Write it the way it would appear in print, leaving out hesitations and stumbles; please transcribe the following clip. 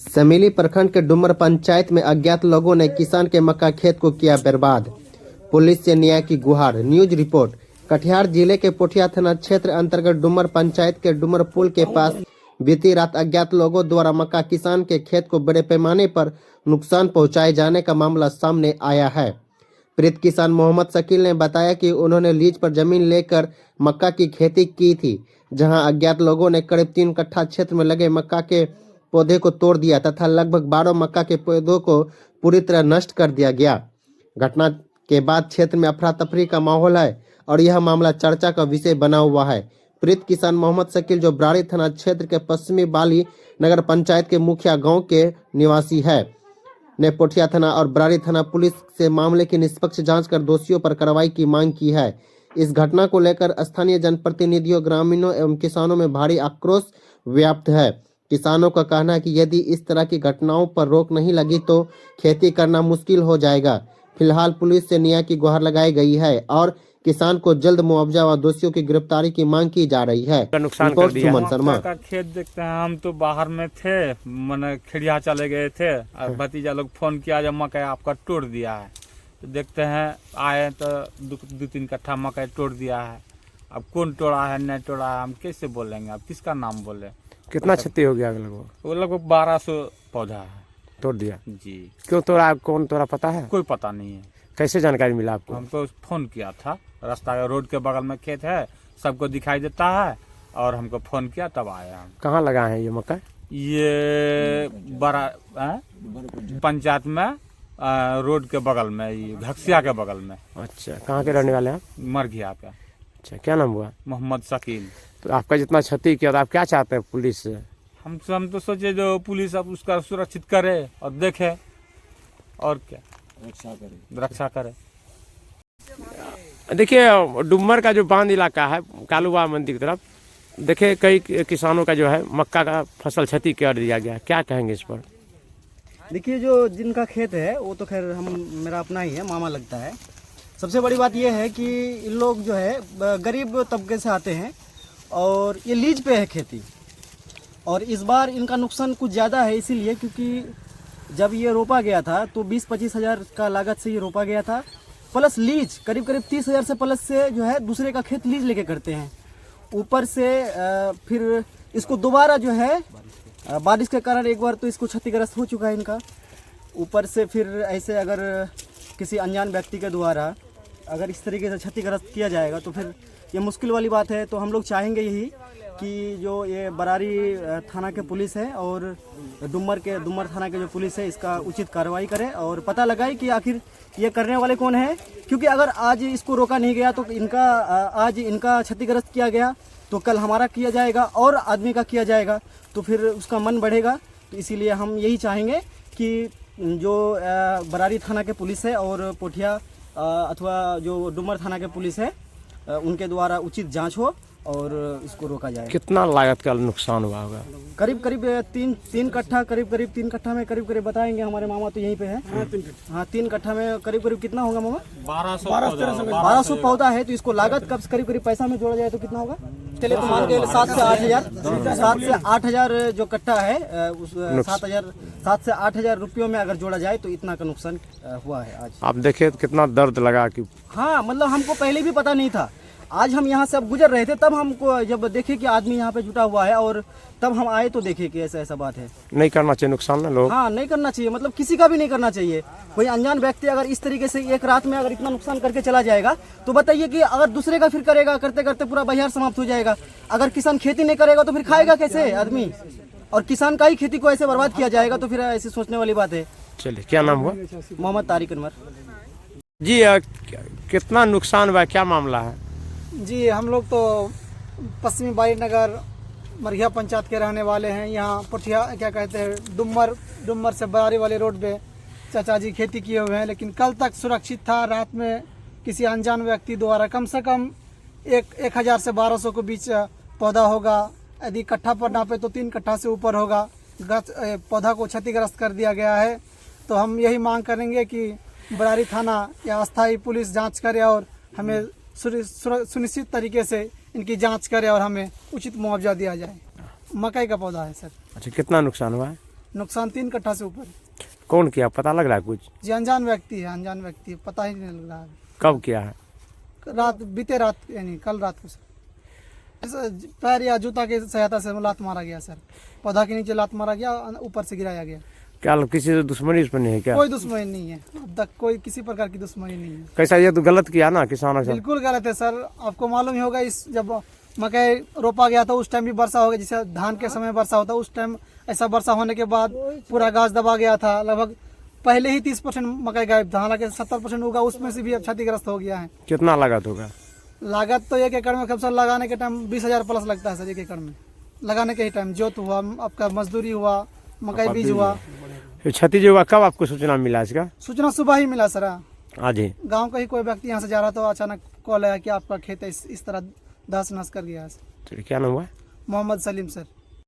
समेली प्रखंड के डुमर पंचायत में अज्ञात लोगों ने किसान के मक्का खेत को किया बर्बाद। पुलिस से न्याय की गुहार। News report. कटिहार जिले के पोठिया थाना क्षेत्र अंतर्गत डुमर पंचायत के डुमर पुल के पास बीती रात अज्ञात लोगों द्वारा मक्का किसान के खेत को बड़े पैमाने पर नुकसान पहुंचाए जाने का मामला सामने आया है। पीड़ित किसान मोहम्मद शकील ने बताया कि उन्होंने लीज पर जमीन लेकर मक्का की खेती की थी, जहां अज्ञात लोगों ने करीब 3 कट्ठा क्षेत्र में लगे मक्का के पौधे को तोड़ दिया तथा लगभग 12 मक्का के पौधों को पूरी तरह नष्ट कर दिया गया। घटना के बाद क्षेत्र में अफरा तफरी का माहौल है और यह मामला चर्चा का विषय बना हुआ है। पीड़ित किसान मोहम्मद शकील, जो बराड़ी थाना क्षेत्र के पश्चिमी बाली नगर पंचायत के मुखिया गांव के निवासी है, ने पोठिया थाना और बराड़ी थाना पुलिस से मामले की निष्पक्ष जांच कर दोषियों पर कार्रवाई की मांग की है। इस घटना को लेकर स्थानीय जनप्रतिनिधियों, ग्रामीणों एवं किसानों में भारी आक्रोश व्याप्त है। किसानों का कहना है कि यदि इस तरह की घटनाओं पर रोक नहीं लगी तो खेती करना मुश्किल हो जाएगा। फिलहाल पुलिस से न्याय की गुहार लगाई गई है और किसान को जल्द मुआवजा व दोषियों की गिरफ्तारी की मांग की जा रही है। नुकसान कर दिया सुमन शर्मा का खेत देखते हैं। हम तो बाहर में थे, मैंने खिड़िया चले गए थे और भतीजा लोग फोन किया जब मकई आपका तोड़ दिया है, तो देखते हैं आए तो 2-3 कट्ठा मकई तोड़ दिया है। अब कौन तोड़ा है नहीं तोड़ा है हम कैसे बोलेंगे, अब किसका नाम बोले। कितना क्षति हो गया लगभग? वो लगभग 1200 पौधा है तोड़ दिया जी। क्यों तोड़ा, कौन तोड़ा पता है? कोई पता नहीं है। कैसे जानकारी मिला आपको? हमको फोन किया था, रास्ता रोड के बगल में खेत है, सबको दिखाई देता है और हमको फोन किया तब आए हम। कहाँ लगा है ये मक्का? ये बड़ा पंचायत में रोड के बगल में, ये घक्सिया के बगल में। अच्छा, कहाँ के रहने वाले हैं? मरघिया के। अच्छा, क्या नाम हुआ? मोहम्मद शकील। तो आपका जितना क्षति किया तो आप क्या चाहते हैं पुलिस से? हम तो सोचे जो पुलिस अब उसका सुरक्षित करे और देखे और क्या रक्षा करे। देखिए, डुमर का जो बांध इलाका है कालूवा मंदिर की तरफ, देखिए कई किसानों का जो है मक्का का फसल क्षति कर दिया गया। क्या कहेंगे इस पर? देखिए, जो जिनका खेत है वो तो खैर मेरा अपना ही है, मामा लगता है। सबसे बड़ी बात यह है कि इन लोग जो है गरीब तबके से आते हैं और ये लीज पे है खेती, और इस बार इनका नुकसान कुछ ज़्यादा है इसीलिए क्योंकि जब ये रोपा गया था तो 20-25 हज़ार का लागत से ये रोपा गया था, प्लस लीज करीब 30 हज़ार से प्लस से जो है दूसरे का खेत लीज लेके करते हैं। ऊपर से फिर इसको दोबारा जो है बारिश के कारण एक बार तो इसको क्षतिग्रस्त हो चुका है इनका। ऊपर से फिर ऐसे अगर किसी अनजान व्यक्ति के द्वारा अगर इस तरीके से क्षतिग्रस्त किया जाएगा तो फिर ये मुश्किल वाली बात है। तो हम लोग चाहेंगे यही कि जो ये बराड़ी थाना के पुलिस है और डुमर थाना के जो पुलिस है इसका उचित कार्रवाई करे और पता लगाए कि आखिर ये करने वाले कौन है। क्योंकि अगर आज इसको रोका नहीं गया तो आज इनका क्षतिग्रस्त किया गया तो कल हमारा किया जाएगा और आदमी का किया जाएगा, तो फिर उसका मन बढ़ेगा। तो इसीलिए हम यही चाहेंगे कि जो बराड़ी थाना के पुलिस है और पोठिया अथवा जो डुमर थाना के पुलिस है उनके द्वारा उचित जांच हो और इसको रोका जाए। कितना लागत का नुकसान हुआ होगा? करीब 3 कट्ठा, करीब 3 कट्ठा में करीब बताएंगे हमारे मामा तो यहीं पे है। हाँ, 3 कट्ठा में करीब कितना होगा मामा? 1200 पौधा है। तो इसको लागत कब करीब पैसा में जोड़ा जाए तो कितना होगा? चलिए तो मान के 7 से 8 हज़ार जो कट्ठा है उस 7 से 8 हज़ार रुपयों में अगर जोड़ा जाए तो इतना का नुकसान हुआ है आज। आप देखे तो कितना दर्द लगा कि हाँ, मतलब हमको पहले भी पता नहीं था। आज हम यहाँ से अब गुजर रहे थे तब हमको जब देखे कि आदमी यहाँ पे जुटा हुआ है और तब हम आए तो देखे कि ऐसा बात है। नहीं करना चाहिए नुकसान ना लोग। हाँ, नहीं करना चाहिए, मतलब किसी का भी नहीं करना चाहिए। कोई अनजान व्यक्ति अगर इस तरीके से एक रात में अगर इतना नुकसान करके चला जाएगा तो बताइए कि अगर दूसरे का फिर करेगा, करते करते पूरा बाजार समाप्त हो जाएगा। अगर किसान खेती नहीं करेगा तो फिर खाएगा कैसे आदमी, और किसान का ही खेती को ऐसे बर्बाद किया जाएगा तो फिर ऐसे सोचने वाली बात है। चलिए, क्या नाम हुआ? मोहम्मद तारिक अनवर जी। कितना नुकसान हुआ, क्या मामला है? जी, हम लोग तो पश्चिमी बाली नगर मरघिया पंचायत के रहने वाले हैं। यहाँ पोठिया क्या कहते हैं डुमर से बराड़ी वाले रोड पे चाचा जी खेती किए हुए हैं, लेकिन कल तक सुरक्षित था। रात में किसी अनजान व्यक्ति द्वारा कम से कम 1000 से 1200 के बीच पौधा होगा, यदि कट्ठा पर नापे तो 3 कट्ठा से ऊपर होगा, पौधा को क्षतिग्रस्त कर दिया गया है। तो हम यही मांग करेंगे कि बराड़ी थाना या अस्थायी पुलिस जाँच करे और हमें सुनिश्चित तरीके से इनकी जांच करे और हमें उचित मुआवजा दिया जाए। मकई का पौधा है सर। अच्छा, कितना नुकसान हुआ है? नुकसान 3 कट्ठा से ऊपर। कौन किया, पता लग रहा है कुछ? जी अनजान व्यक्ति है, अनजान व्यक्ति, पता ही नहीं लग रहा है। कब किया है? बीते रात यानी कल रात को सर पैर या जूता की सहायता से लात मारा गया सर। पौधा के नीचे लात मारा गया, ऊपर से गिराया गया। क्या किसी से दुश्मनी नहीं है क्या? कोई दुश्मनी नहीं है, अब तक कोई किसी प्रकार की दुश्मनी नहीं है। कैसा, ये तो गलत किया ना किसानों से? बिल्कुल गलत है सर। आपको मालूम ही होगा, इस जब मकई रोपा गया था उस टाइम भी वर्षा हो गई, जैसे धान के समय वर्षा होता है उस टाइम ऐसा वर्षा होने के बाद पूरा गाछ दबा गया था। लगभग पहले ही 30% मकई गायब था, हालांकि 70% उगा, उसमें से भी अब क्षतिग्रस्त हो गया है। कितना लागत होगा? लागत तो 1 एकड़ में कम से लगाने के टाइम 20,000 प्लस लगता है सर। 1 एकड़ में लगाने के ही टाइम जोत हुआ, आपका मजदूरी हुआ, मकई बीज हुआ। क्षति जो हुआ कब आपको सूचना मिला इसका? सूचना सुबह ही मिला सर। आज ही गांव का ही कोई व्यक्ति यहाँ से जा रहा था, अचानक कॉल आया कि आपका खेत इस तरह दहस नहस कर गया है। क्या नाम हुआ? मोहम्मद सलीम सर।